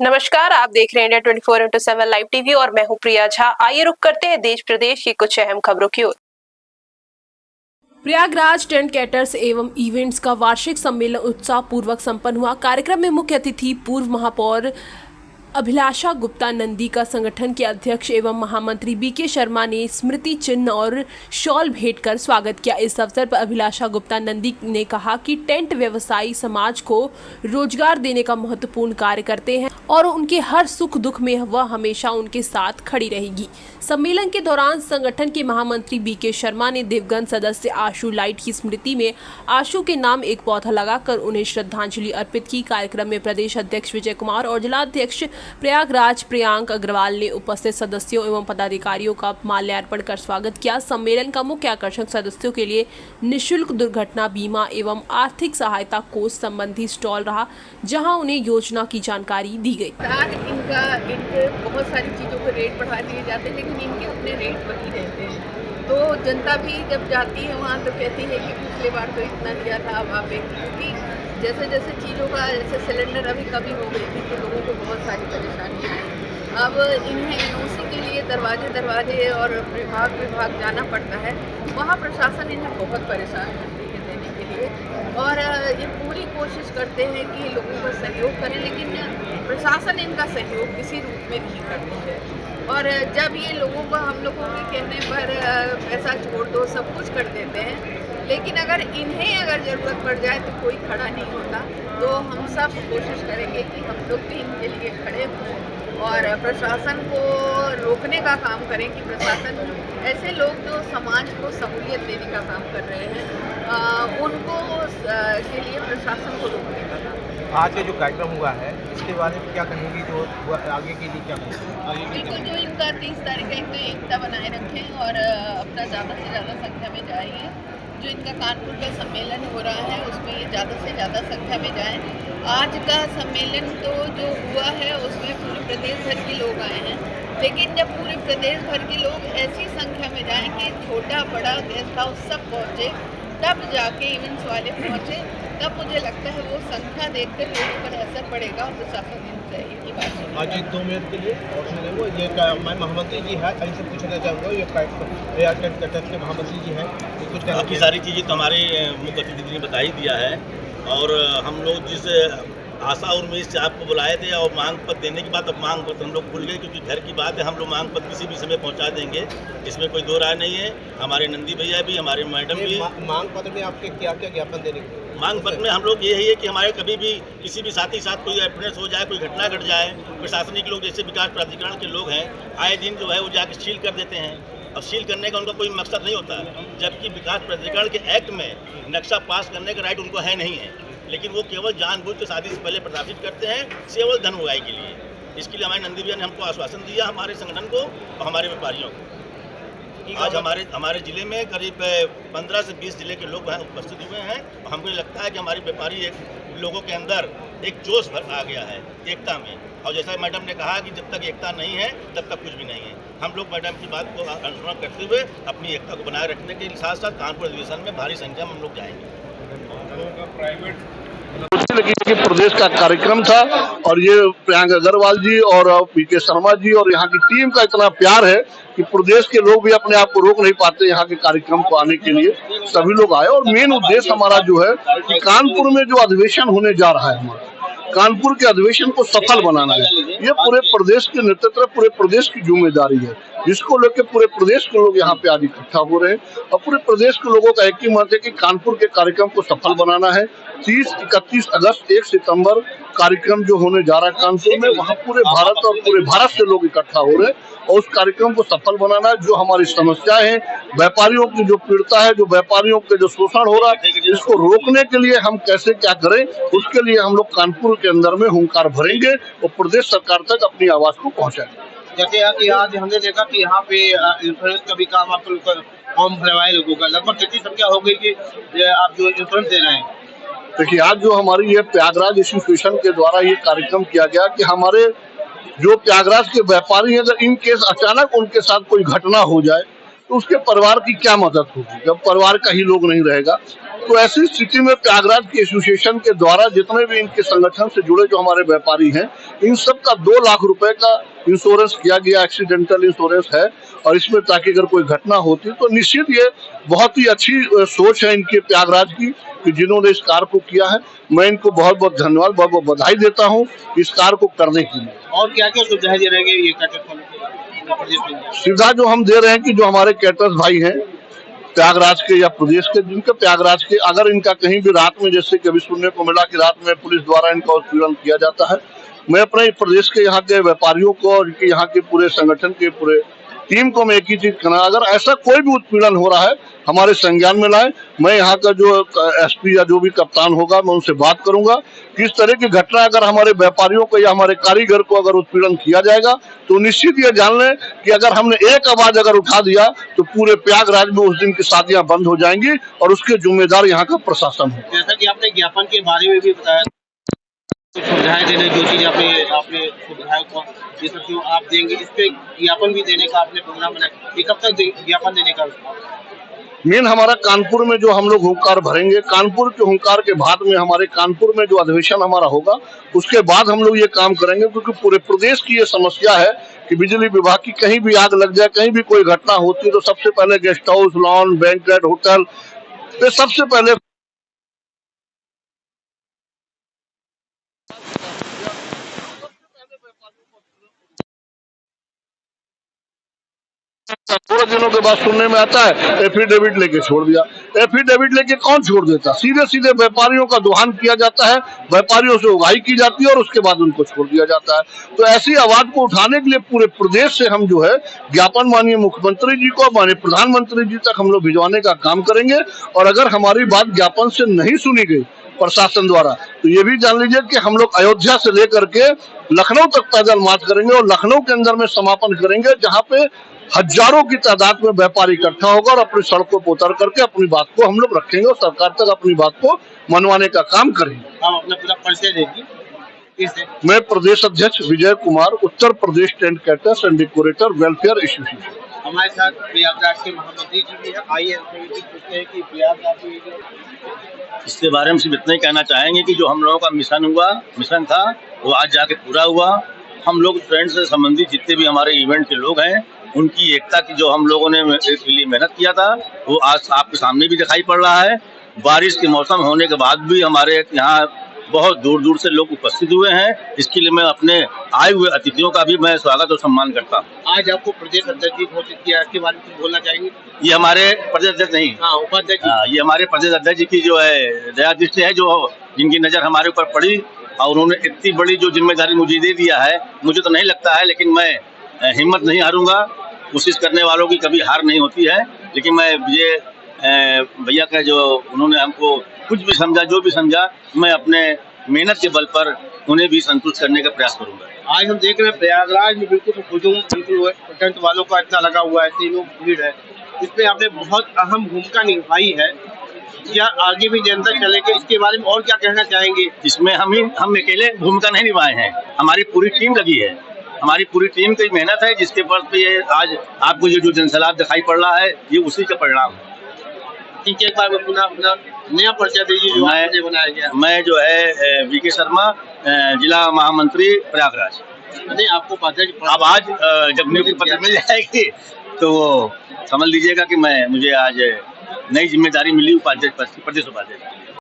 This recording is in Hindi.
नमस्कार, आप देख रहे हैं इंडिया 24/7 लाइव टीवी और मैं हूं प्रिया झा। आइए रुक करते हैं देश प्रदेश की कुछ अहम खबरों की ओर। प्रयागराज टेंट कैटर्स एवं इवेंट्स का वार्षिक सम्मेलन उत्साह पूर्वक संपन्न हुआ। कार्यक्रम में मुख्य अतिथि पूर्व महापौर अभिलाषा गुप्ता नंदी का संगठन के अध्यक्ष एवं महामंत्री बीके शर्मा ने स्मृति चिन्ह और शॉल भेंट कर स्वागत किया। इस अवसर पर अभिलाषा गुप्ता नंदी ने कहा कि टेंट व्यवसायी समाज को रोजगार देने का महत्वपूर्ण कार्य करते हैं और उनके हर सुख दुख में वह हमेशा उनके साथ खड़ी रहेगी। सम्मेलन के दौरान संगठन के महामंत्री बीके शर्मा ने दिवंगत सदस्य आशु लाइट की स्मृति में आशु के नाम एक पौधा लगाकर उन्हें श्रद्धांजलि अर्पित की। कार्यक्रम में प्रदेश अध्यक्ष विजय कुमार और जिलाध्यक्ष प्रयागराज प्रियांक अग्रवाल ने उपस्थित सदस्यों एवं पदाधिकारियों का माल्यार्पण कर स्वागत किया। सम्मेलन का मुख्य आकर्षण सदस्यों के लिए निःशुल्क दुर्घटना बीमा एवं आर्थिक सहायता कोष संबंधी स्टॉल रहा, जहां उन्हें योजना की जानकारी दी गई। इनके बहुत सारी चीज़ों के रेट बढ़ा दिए जाते हैं, लेकिन इनके अपने रेट वही रहते हैं। तो जनता भी जब जाती है वहाँ तो कहती है कि पिछले बार तो इतना दिया था, अब आप क्योंकि जैसे जैसे चीज़ों का जैसे सिलेंडर अभी कमी हो गई थी तो लोगों को बहुत सारी परेशानी आई। अब इन्हें एनओसी के लिए दरवाजे और विभाग जाना पड़ता है। वहाँ प्रशासन इन्हें बहुत परेशान करती है देने के लिए, और ये पूरी कोशिश करते हैं कि लोगों का सहयोग करें, लेकिन प्रशासन इनका सहयोग किसी रूप में नहीं करती है। और जब ये लोगों को हम लोगों के कहने पर पैसा छोड़ दो, सब कुछ कर देते हैं, लेकिन अगर ज़रूरत पड़ जाए तो कोई खड़ा नहीं होता। तो हम सब कोशिश करेंगे कि हम लोग भी इनके लिए खड़े हों और प्रशासन को रोकने का काम करें कि प्रशासन ऐसे लोग जो समाज को सहूलियत देने का काम कर रहे हैं उनको के लिए प्रशासन को रोकने का काम। आज का जो कार्यक्रम हुआ है इसके बारे में क्या कहेंगी, जो आगे के लिए क्या कहेंगे? बिल्कुल, जो इनका 30 तारीख का एक एकता बनाए रखें और अपना ज़्यादा से ज़्यादा संख्या में जाइए। जो इनका कानपुर का सम्मेलन हो रहा है उसमें ये ज़्यादा से ज़्यादा संख्या में जाएं। आज का सम्मेलन तो जो हुआ है उसमें पूरे प्रदेश भर के लोग आए हैं, लेकिन जब पूरे प्रदेश भर के लोग ऐसी संख्या में जाएं कि छोटा बड़ा गेस्ट हाउस सब पहुँचे, तब जाके इवेंट्स वाले पहुँचे, तब मुझे लगता है वो संख्या देखकर लोगों पर असर पड़ेगा और प्रशासन देना चाहिए की बात। आज 2 मिनट के लिए और ये मैं महामंत्री जी है, इनसे पूछना चाहूँगा, ये के महामंत्री जी है, कुछ बाकी सारी चीज़ें तो हमारे मुख्य अतिथि ने बता ही दिया है। और हम लोग जिस आशा और उम्मीद से आपको बुलाए थे और मांग पत्र देने के बाद अब मांग पत्र हम लोग भूल गए, क्योंकि घर की बात है, हम लोग मांग पत्र किसी भी समय पहुंचा देंगे, इसमें कोई दो राय नहीं है। हमारे नंदी भैया भी, हमारे मैडम भी। मांग पत्र में आपके क्या क्या ज्ञापन देने को? मांग पत्र में हम लोग यही है कि हमारे कभी भी किसी भी साथी साथ कोई एक्सीडेंट हो जाए, कोई घटना घट जाए, प्रशासनिक लोग जैसे विकास प्राधिकरण के लोग हैं आए दिन जो है वो जाके सील कर देते हैं। अब सील करने का उनका कोई मकसद नहीं होता, जबकि विकास प्राधिकरण के एक्ट में नक्शा पास करने का राइट उनको है नहीं है, लेकिन वो केवल जानबूझ के शादी से पहले प्रशासित करते हैं केवल धन उगाई के लिए। इसके लिए हमारे नंदी भैया ने हमको आश्वासन दिया, हमारे संगठन को और हमारे व्यापारियों को। आज हमारे जिले में करीब 15 से 20 जिले के लोग उपस्थित हुए हैं और हमको लगता है कि हमारे व्यापारी लोगों के अंदर एक जोश आ गया है एकता में। और जैसा मैडम ने कहा कि जब तक एकता नहीं है तब तक कुछ भी नहीं है। हम लोग मैडम की बात को अनुसरण करते हुए अपनी एकता को बनाए रखने के साथ साथ कानपुर अधिवेशन में भारी संख्या में हम लोग जाएंगे। लगी कि प्रदेश का कार्यक्रम था और ये प्रियांक अग्रवाल जी और बीके शर्मा जी और यहाँ की टीम का इतना प्यार है कि प्रदेश के लोग भी अपने आप को रोक नहीं पाते यहाँ के कार्यक्रम को आने के लिए। सभी लोग आए और मेन उद्देश्य हमारा जो है कि कानपुर में जो अधिवेशन होने जा रहा है, हमारा कानपुर के अधिवेशन को सफल बनाना है। ये पूरे प्रदेश के नेतृत्व, पूरे प्रदेश की जिम्मेदारी है, जिसको लेकर पूरे प्रदेश के लोग यहाँ पे आज इकट्ठा हो रहे हैं और पूरे प्रदेश के लोगों का एक ही मत है कि कानपुर के कार्यक्रम को सफल बनाना है। 30, 31 अगस्त, 1 सितंबर कार्यक्रम जो होने जा रहा है कानपुर में, वहाँ पूरे भारत और पूरे भारत से लोग इकट्ठा हो रहे हैं और उस कार्यक्रम को सफल बनाना है। जो हमारी समस्याएं हैं, व्यापारियों की जो पीड़ता है, जो व्यापारियों के जो शोषण हो रहा है, इसको रोकने के लिए हम कैसे क्या करें, उसके लिए हम लोग कानपुर के अंदर में हुंकार भरेंगे और प्रदेश सरकार तक अपनी आवाज को पहुंचाएंगे। जैसे कि आज हमने देखा कि यहाँ पे इंश्योरेंस का भी काम आप फॉर्म भरवाए लोगों का, लगभग कितनी संख्या हो गई कि आप जो इंश्योरेंस दे रहे हैं? देखिए, आज जो हमारी ये प्रयागराज एसोसिएशन के द्वारा ये कार्यक्रम किया गया कि हमारे जो प्रयागराज के व्यापारी हैं, अगर इन केस अचानक उनके साथ कोई घटना हो जाए तो उसके परिवार की क्या मदद होगी, जब परिवार का ही लोग नहीं रहेगा। तो ऐसी स्थिति में प्रयागराज की एसोसिएशन के द्वारा जितने भी इनके संगठन से जुड़े जो हमारे व्यापारी हैं, इन सब का 2 लाख रुपए का इंश्योरेंस किया गया, एक्सीडेंटल इंश्योरेंस है। और इसमें ताकि अगर कोई घटना होती तो निश्चित ये बहुत ही अच्छी सोच है इनके प्रयागराज की कि जिन्होंने इस कार्य को किया है। मैं इनको बहुत बहुत धन्यवाद, बहुत बहुत बधाई देता हूँ इस कार्य को करने के लिए। और क्या क्या सुविधाएं दे रहेंगे ये कैटर्स? सुविधा जो हम दे रहे हैं कि जो हमारे कैटर्स भाई हैं प्रयागराज के या प्रदेश के, जिनके प्रयागराज के, अगर इनका कहीं भी रात में, जैसे कभी सुनने को मिला कि रात में पुलिस द्वारा इनका उत्पीड़न किया जाता है, मैं अपने प्रदेश के यहाँ के व्यापारियों को और यहाँ के पूरे संगठन के पूरे टीम को मैं एक ही चीज कहना, अगर ऐसा कोई भी उत्पीड़न हो रहा है हमारे संज्ञान में लाए। मैं यहाँ का जो एसपी या जो भी कप्तान होगा मैं उनसे बात करूंगा कि इस तरह की घटना अगर हमारे व्यापारियों को या हमारे कारीगर को अगर उत्पीड़न किया जाएगा तो निश्चित ये जान लें कि अगर हमने एक आवाज अगर उठा दिया तो पूरे प्रयागराज में उस दिन की शादियां बंद हो जाएंगी और उसके जिम्मेदार यहाँ का प्रशासन है। जैसा कि आपने ज्ञापन के बारे में भी बताया, सुविधाएं देने, जो चीज आपने सुविधाओं को ये सब जो आप देंगे, इस पे ज्ञापन भी देने का आपने प्रोग्राम बनाया। ये कब तक ज्ञापन देने का? मेन हमारा कानपुर में जो हम लोग हुंकार भरेंगे, कानपुर के हुंकार के बाद में हमारे कानपुर में जो अधिवेशन हमारा होगा उसके बाद हम लोग ये काम करेंगे, क्योंकि पूरे प्रदेश की ये समस्या है कि बिजली विभाग की कहीं भी आग लग जाए, कहीं भी कोई घटना होती है तो सबसे पहले guest house, lawn, banquet, hotel पे सबसे पहले थोड़े दिनों के बाद सुनने में आता है एफिडेविट लेके छोड़ दिया। एफिडेविट लेके कौन छोड़ देता? सीधे सीधे व्यापारियों का दोहन किया जाता है, व्यापारियों से उगाही की जाती है और उसके बाद उनको छोड़ दिया जाता है। तो ऐसी आवाज को उठाने के लिए पूरे प्रदेश से हम जो है ज्ञापन माननीय मुख्यमंत्री जी को, माननीय प्रधानमंत्री जी तक हम लोग भिजवाने का काम करेंगे। और अगर हमारी बात ज्ञापन से नहीं सुनी गई प्रशासन द्वारा तो ये भी जान लीजिए कि हम लोग अयोध्या से लेकर के लखनऊ तक पैदल मार्च करेंगे और लखनऊ के अंदर में समापन करेंगे, जहाँ पे हजारों की तादाद में व्यापारी इकट्ठा होगा और अपनी सड़कों पर उतर करके अपनी बात को हम लोग रखेंगे और सरकार तक अपनी बात को मनवाने का काम करेंगे। हम अपना पूरा परिचय देंगे। मैं प्रदेश अध्यक्ष Vijay Kumar, Uttar Pradesh tent caterers and decorator welfare association. हमारे साथ प्रयागराज के महामंत्री जी भी है। आइए पूछते हैं कि प्रयागराज में इसके बारे में सिर्फ इतना ही कहना चाहेंगे कि जो हम लोगों का मिशन था वो आज जाके पूरा हुआ। हम लोग फ्रेंड्स से संबंधित जितने भी हमारे इवेंट के लोग हैं, उनकी एकता की जो हम लोगों ने इसके लिए मेहनत किया था वो आज आपके सामने भी दिखाई पड़ रहा है। बारिश के मौसम होने के बाद भी हमारे यहाँ बहुत दूर दूर से लोग उपस्थित हुए हैं। इसके लिए मैं अपने आए हुए अतिथियों का भी मैं स्वागत और सम्मान करता हूँ। आज आपको प्रदेश अध्यक्ष जी घोषित किया, इसके बारे में कुछ बोलना चाहेंगे? ये हमारे प्रदेश अध्यक्ष नहीं, उपाध्यक्ष, ये हमारे प्रदेश अध्यक्ष जी की जो है दया दृष्टि है, जो जिनकी नज़र हमारे ऊपर पड़ी और उन्होंने इतनी बड़ी जो जिम्मेदारी मुझे दे दिया है। मुझे तो नहीं लगता है, लेकिन मैं हिम्मत नहीं हारूंगा। कोशिश करने वालों की कभी हार नहीं होती है। लेकिन मैं ये भैया का जो उन्होंने हमको कुछ भी समझा, जो भी समझा, मैं अपने मेहनत के बल पर उन्हें भी संतुष्ट करने का प्रयास करूंगा। आज हम देख रहे हैं प्रयागराज में बिल्कुल हुजूम टेंट वालों का इतना लगा हुआ है, तीनों भीड़ है, इसमें आपने बहुत अहम भूमिका निभाई है। या आगे भी जनता चलेगी, इसके बारे में और क्या कहना चाहेंगे? इसमें हम अकेले भूमिका नहीं निभाए हैं, हमारी पूरी टीम लगी है। हमारी पूरी टीम की मेहनत है, जिसके बल पे ये आज आपको ये जो जनसैलाब दिखाई पड़ रहा है, ये उसी का परिणाम है। ठीक है, एक बार पुनः अपना नया परिचय दीजिए जो आपने बनाया गया। मैं जो है वीके शर्मा, जिला महामंत्री प्रयागराज। नहीं, आपको अब आज जब नियुक्ति पत्र मिल जाएगी तो समझ लीजिएगा कि मुझे आज नई जिम्मेदारी मिली, प्रदेश उपाध्यक्ष।